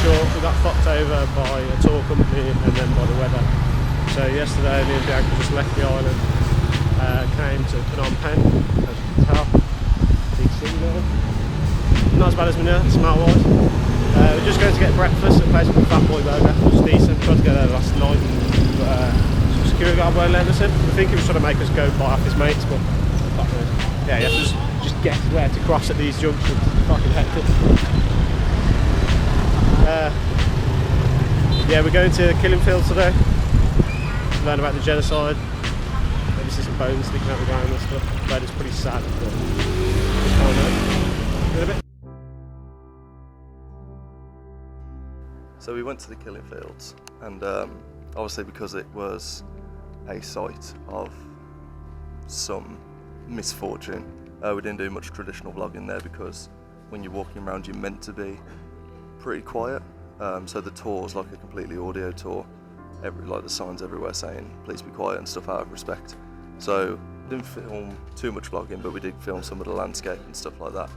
short, we got fucked over by a tour company and then by the weather. So yesterday me and Bianca just left the island, came to Phnom Penh, as you can tell. Big city there. Not as bad as Manila, smell-wise. We're just going to get breakfast at a place called Fat Boy Burger. It was decent, tried to go there last night, but some security guard won't let us in. I think he was trying to make us go buy off his mates, but yeah, you have to just guess where to cross at these junctions. Fucking hectic. Yeah, we're going to the killing field today. Learn about the genocide. Maybe see some bones sticking out the ground and stuff. But it's pretty sad. But I don't know. A little bit. So we went to the killing fields, and obviously because it was a site of some misfortune, we didn't do much traditional vlogging there because when you're walking around you're meant to be pretty quiet. So the tour's like a completely audio tour, like the signs everywhere saying please be quiet and stuff out of respect. So we didn't film too much vlogging, but we did film some of the landscape and stuff like that.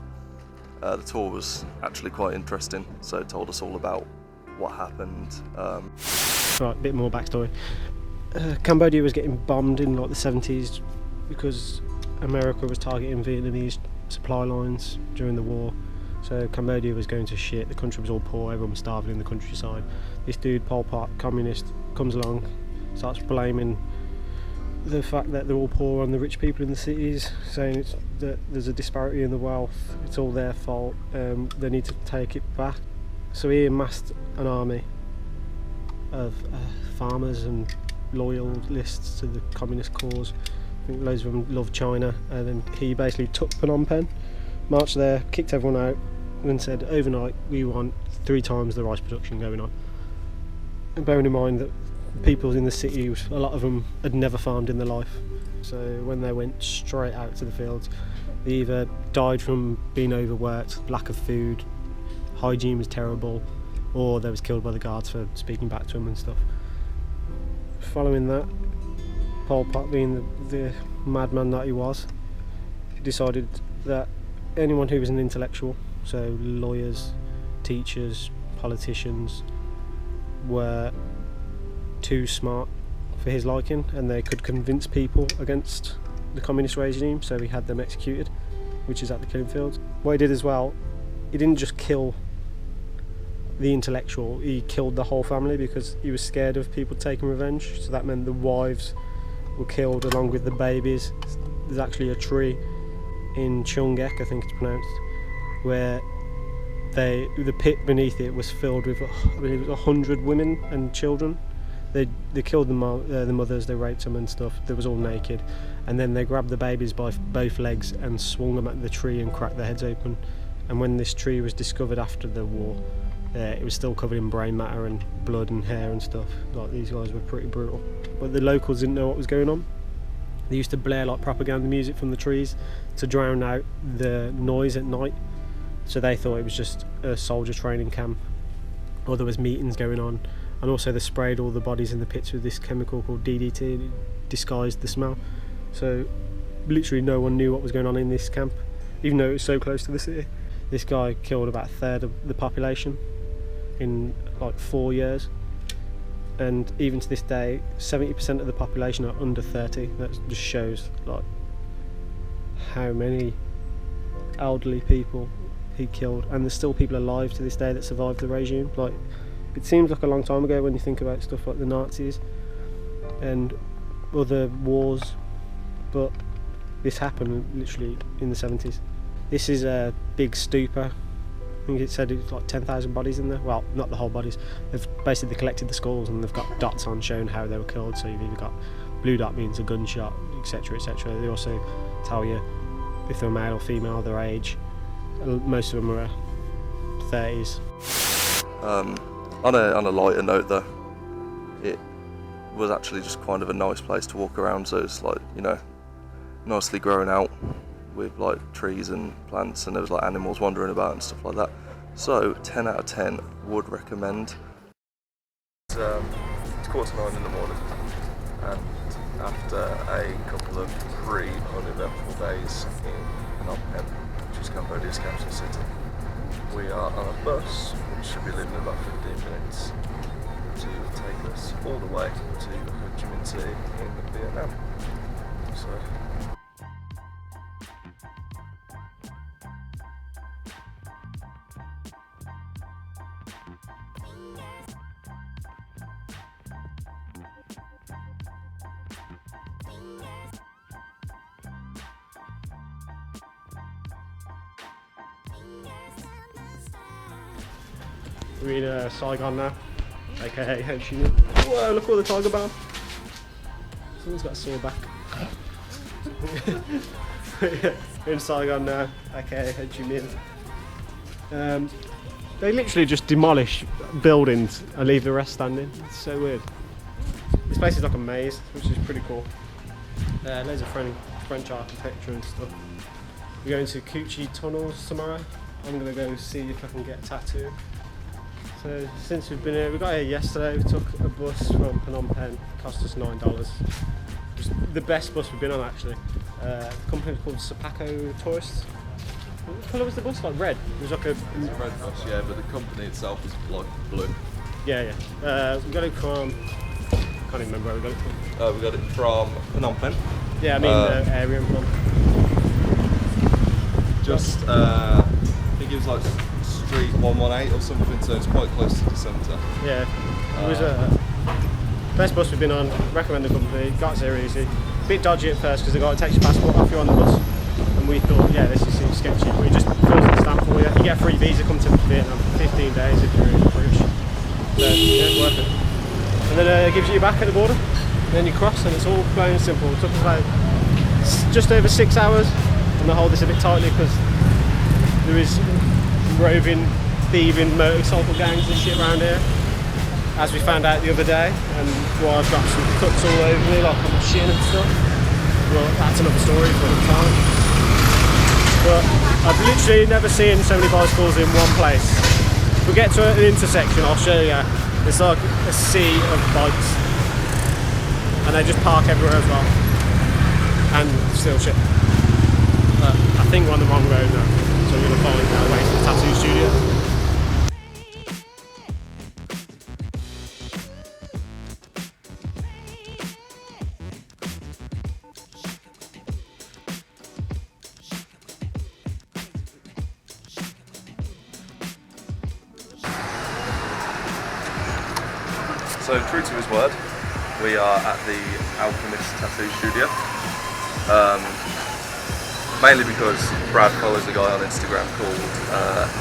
The tour was actually quite interesting, so it told us all about what happened. Right, a bit more backstory. Cambodia was getting bombed in like the 70s because America was targeting Vietnamese supply lines during the war. So Cambodia was going to shit, the country was all poor, everyone was starving in the countryside. This dude, Pol Pot, communist, comes along, starts blaming the fact that they're all poor on the rich people in the cities, saying that there's a disparity in the wealth, it's all their fault, they need to take it back. So he amassed an army of farmers and loyalists to the communist cause. I think loads of them love China, and then he basically took Phnom Penh, marched there, kicked everyone out, and said overnight we want 3 times the rice production going on. And bearing in mind that people in the city, a lot of them had never farmed in their life, so when they went straight out to the fields, they either died from being overworked, lack of food, hygiene was terrible, or they was killed by the guards for speaking back to them and stuff. Following that, Pol Pot, being the madman that he was, decided that anyone who was an intellectual, so lawyers, teachers, politicians, were too smart for his liking and they could convince people against the communist regime, so he had them executed, which is at the killing fields. What he did as well, he didn't just kill the intellectual, he killed the whole family because he was scared of people taking revenge. So that meant the wives were killed along with the babies. There's actually a tree in Chungek, I think it's pronounced, where the pit beneath it was filled with, I believe it was 100 women and children. They killed the mothers, they raped them and stuff. They was all naked, and then they grabbed the babies by both legs and swung them at the tree and cracked their heads open. And when this tree was discovered after the war, it was still covered in brain matter and blood and hair and stuff. Like, these guys were pretty brutal. But the locals didn't know what was going on. They used to blare like propaganda music from the trees to drown out the noise at night. So they thought it was just a soldier training camp, or there was meetings going on. And also they sprayed all the bodies in the pits with this chemical called DDT, and it disguised the smell. So literally no one knew what was going on in this camp, even though it was so close to the city. This guy killed about a third of the population in like 4 years, and even to this day 70% of the population are under 30. That just shows like how many elderly people he killed, and there's still people alive to this day that survived the regime. Like, it seems like a long time ago when you think about stuff like the Nazis and other wars, but this happened literally in the 70s. This is a big stupa. I think it said it's like 10,000 bodies in there. Well, not the whole bodies. They've basically collected the skulls and they've got dots on showing how they were killed. So you've either got blue dot means a gunshot, etc., etc. They also tell you if they're male or female, their age. Most of them are 30s. On a lighter note though, it was actually just kind of a nice place to walk around. So it's like, you know, nicely grown out with like trees and plants, and there was like animals wandering about and stuff like that. So 10 out of 10 would recommend. It's 8:45 in the morning, and after a couple of pretty uneventful days in Phnom Penh, which is Cambodia's capital city, we are on a bus which should be leaving in about 15 minutes to take us all the way to Ho Chi Minh City in Vietnam. So. We're in Saigon now, aka Ho Chi Minh. Whoa, look all the tiger balm. Someone's got a sore back. We're in Saigon now, aka Ho Chi Minh. They literally just demolish buildings and leave the rest standing. It's so weird. This place is like a maze, which is pretty cool. Loads of French architecture and stuff. We're going to Cu Chi tunnels tomorrow. I'm going to go see if I can get a tattoo. So since we've been here, we got here yesterday. We took a bus from Phnom Penh. It cost us $9. It was the best bus we've been on actually. The company was called Sapaco Tourists. What colour was the bus? Like red. It was like It's a red bus, yeah, but the company itself is like blue. Yeah. We got it from. Can't even remember where we got it from. We got it from Phnom Penh. Yeah, I mean the area I'm from. Just, I think it was like Street 118 or something, so it's quite close to the centre. Yeah, it was best bus we've been on. Recommend the company. Got us here easy. Bit dodgy at first because the guy takes your passport off you on the bus, and we thought, yeah, this seems sketchy. But he just fills in the stamp for you. You get a free visa, come to Vietnam for 15 days if you're British. So yeah, it's worth it. And then it gives you your back at the border. And then you cross, and it's all plain and simple. It took us about just over 6 hours, and they hold this a bit tightly because there is roving, thieving motorcycle gangs and shit around here, as we found out the other day. And well, I've got some cuts all over me, like on my shin and stuff. Well, that's another story for another time. But I've literally never seen so many bicycles in one place. If we get to an intersection, I'll show you. It's like a sea of bikes, and they just park everywhere as well, and steal shit. I think we're on the wrong road now, so we're going to find our way to the tattoo studio. So true to his word, we are at the Alchemist Tattoo Studio. Mainly because Brad follows a guy on Instagram called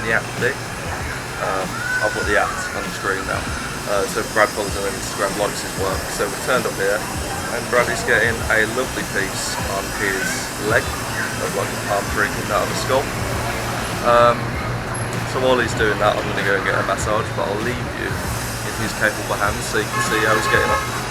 Nyapdi. I'll put the at on the screen now. So Brad follows him on Instagram, likes his work. So we turned up here, and Brad is getting a lovely piece on his leg of like a palm tree coming out of a skull. So while he's doing that, I'm going to go and get a massage, but I'll leave you in his capable hands so you can see how he's getting on.